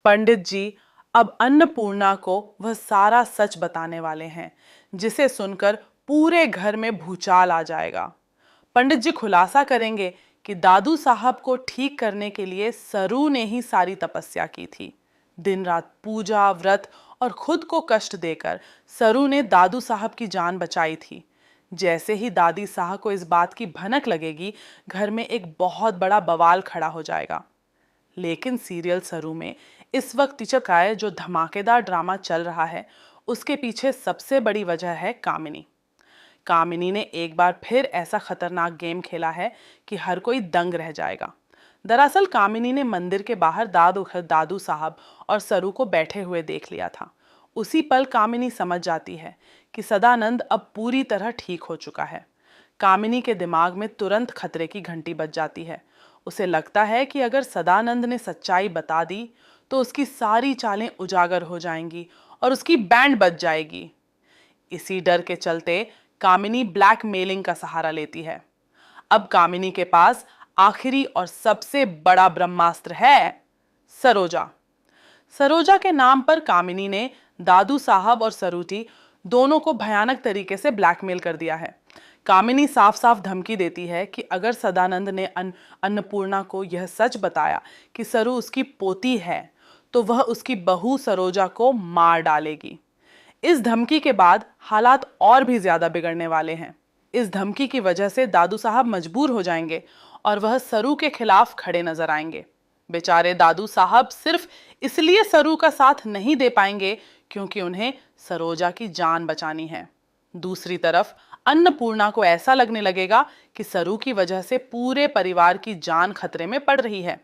पंडित जी अब अन्नपूर्णा को वह सारा सच बताने वाले हैं, जिसे सुनकर पूरे घर में भूचाल आ जाएगा। पंडित जी खुलासा करेंगे कि दादू साहब को ठीक करने के लिए सरू ने ही सारी तपस्या की थी। दिन रात पूजा व्रत और खुद को कष्ट देकर सरू ने दादू साहब की जान बचाई थी। जैसे ही दादी साहब को इस बात की भनक लगेगी, घर में एक बहुत बड़ा बवाल खड़ा हो जाएगा। लेकिन सीरियल सरू में इस वक्त टीचर काय जो धमाकेदार ड्रामा चल रहा है, उसके पीछे सबसे बड़ी वजह है कामिनी। कामिनी ने एक बार फिर ऐसा खतरनाक गेम खेला है कि हर कोई दंग रह जाएगा। दरअसल कामिनी ने मंदिर के बाहर दादू साहब और सरू को बैठे हुए देख लिया था। उसी पल कामिनी समझ जाती है कि सदानंद अब पूरी तरह ठीक हो चुका है। कामिनी के दिमाग में तुरंत खतरे की घंटी बज जाती है। उसे लगता है कि अगर सदानंद ने सच्चाई बता दी तो उसकी सारी चालें उजागर हो जाएंगी और उसकी बैंड बज जाएगी। इसी डर के चलते कामिनी ब्लैकमेलिंग का सहारा लेती है। अब कामिनी के पास आखिरी और सबसे बड़ा ब्रह्मास्त्र है सरोजा। सरोजा के नाम पर कामिनी ने दादू साहब और सरूटी दोनों को भयानक तरीके से ब्लैकमेल कर दिया है। कामिनी साफ साफ धमकी देती है कि अगर सदानंद ने अन्नपूर्णा को यह सच बताया कि सरू उसकी पोती है, तो वह उसकी बहू सरोजा को मार डालेगी। इस धमकी के बाद हालात और भी ज्यादा बिगड़ने वाले हैं। इस धमकी की वजह से दादू साहब मजबूर हो जाएंगे और वह सरू के खिलाफ खड़े नजर आएंगे। बेचारे दादू साहब सिर्फ इसलिए सरू का साथ नहीं दे पाएंगे क्योंकि उन्हें सरोजा की जान बचानी है। दूसरी तरफ अन्नपूर्णा को ऐसा लगने लगेगा कि सरू की वजह से पूरे परिवार की जान खतरे में पड़ रही है।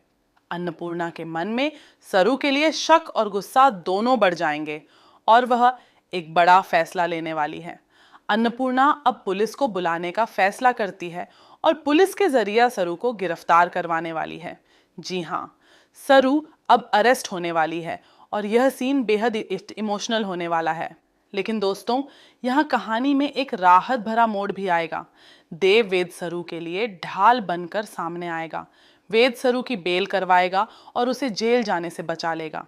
अन्नपूर्णा के मन में सरू के लिए शक और गुस्सा दोनों बढ़ जाएंगे और वह एक बड़ा फैसला लेने वाली है। अन्नपूर्णा अब पुलिस को बुलाने का फैसला करती है और पुलिस के जरिए सरू को गिरफ्तार करवाने वाली है। जी हाँ, सरू अब अरेस्ट होने वाली है और यह सीन बेहद इमोशनल होने वाला है। लेकिन दोस्तों, यहाँ कहानी में एक राहत भरा मोड़ भी आएगा। देव वेद सरू के लिए ढाल बनकर सामने आएगा। वेद सरू की बेल करवाएगा और उसे जेल जाने से बचा लेगा।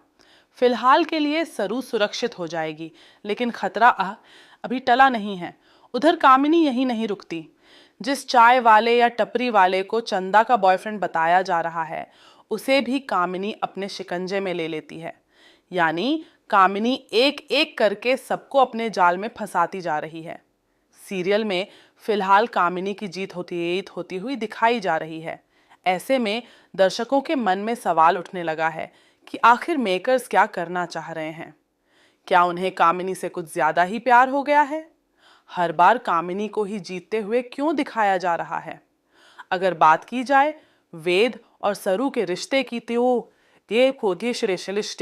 फिलहाल के लिए सरू सुरक्षित हो जाएगी, लेकिन खतरा अभी टला नहीं है। उधर कामिनी यही नहीं रुकती। जिस चाय वाले या टपरी वाले को चंदा का बॉयफ्रेंड बताया जा रहा है, उसे भी कामिनी अपने शिकंजे में ले लेती है। यानी कामिनी एक एक करके सबको अपने जाल में फंसाती जा रही है। सीरियल में फिलहाल कामिनी की जीत होती हुई दिखाई जा रही है। ऐसे में दर्शकों के मन में सवाल उठने लगा है कि आखिर मेकर्स क्या करना चाह रहे हैं। क्या उन्हें कामिनी से कुछ ज्यादा ही प्यार हो गया है? हर बार कामिनी को ही जीतते हुए क्यों दिखाया जा रहा है? अगर बात की जाए वेद और सरू के रिश्ते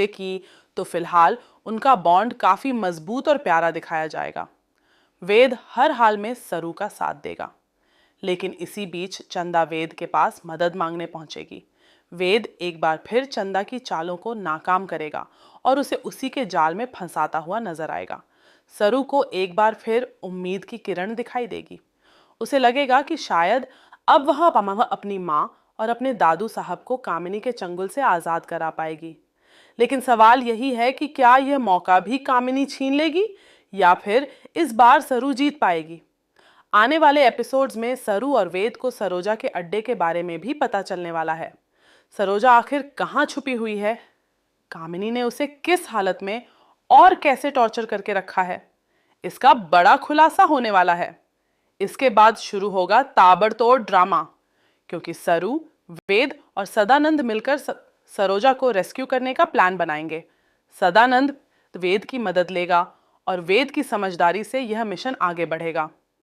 की तो फिलहाल उनका बॉन्ड काफी मजबूत और प्यारा दिखाया जाएगा। वेद हर हाल में सरू का साथ देगा, लेकिन इसी बीच चंदा वेद के पास मदद मांगने पहुंचेगी। वेद एक बार फिर चंदा की चालों को नाकाम करेगा और उसे उसी के जाल में फंसाता हुआ नजर आएगा। सरू को एक बार फिर उम्मीद की किरण दिखाई देगी। उसे लगेगा कि शायद अब वह अपनी माँ और अपने दादू साहब को कामिनी के चंगुल से आजाद करा पाएगी। लेकिन सवाल यही है कि क्या यह मौका भी कामिनी छीन लेगी या फिर इस बार सरू जीत पाएगी? आने वाले एपिसोड्स में सरू और वेद को सरोजा के अड्डे के बारे में भी पता चलने वाला है। सरोजा आखिर कहाँ छुपी हुई है? कामिनी ने उसे किस हालत में और कैसे टॉर्चर करके रखा है? इसका बड़ा खुलासा होने वाला है। इसके बाद शुरू होगा ताबड़तोड़ ड्रामा, क्योंकि सरू, वेद और सदानंद मिलकर सरोजा को रेस्क्यू करने का प्लान बनाएंगे। सदानंद वेद की मदद लेगा और वेद की समझदारी से यह मिशन आगे बढ़ेगा।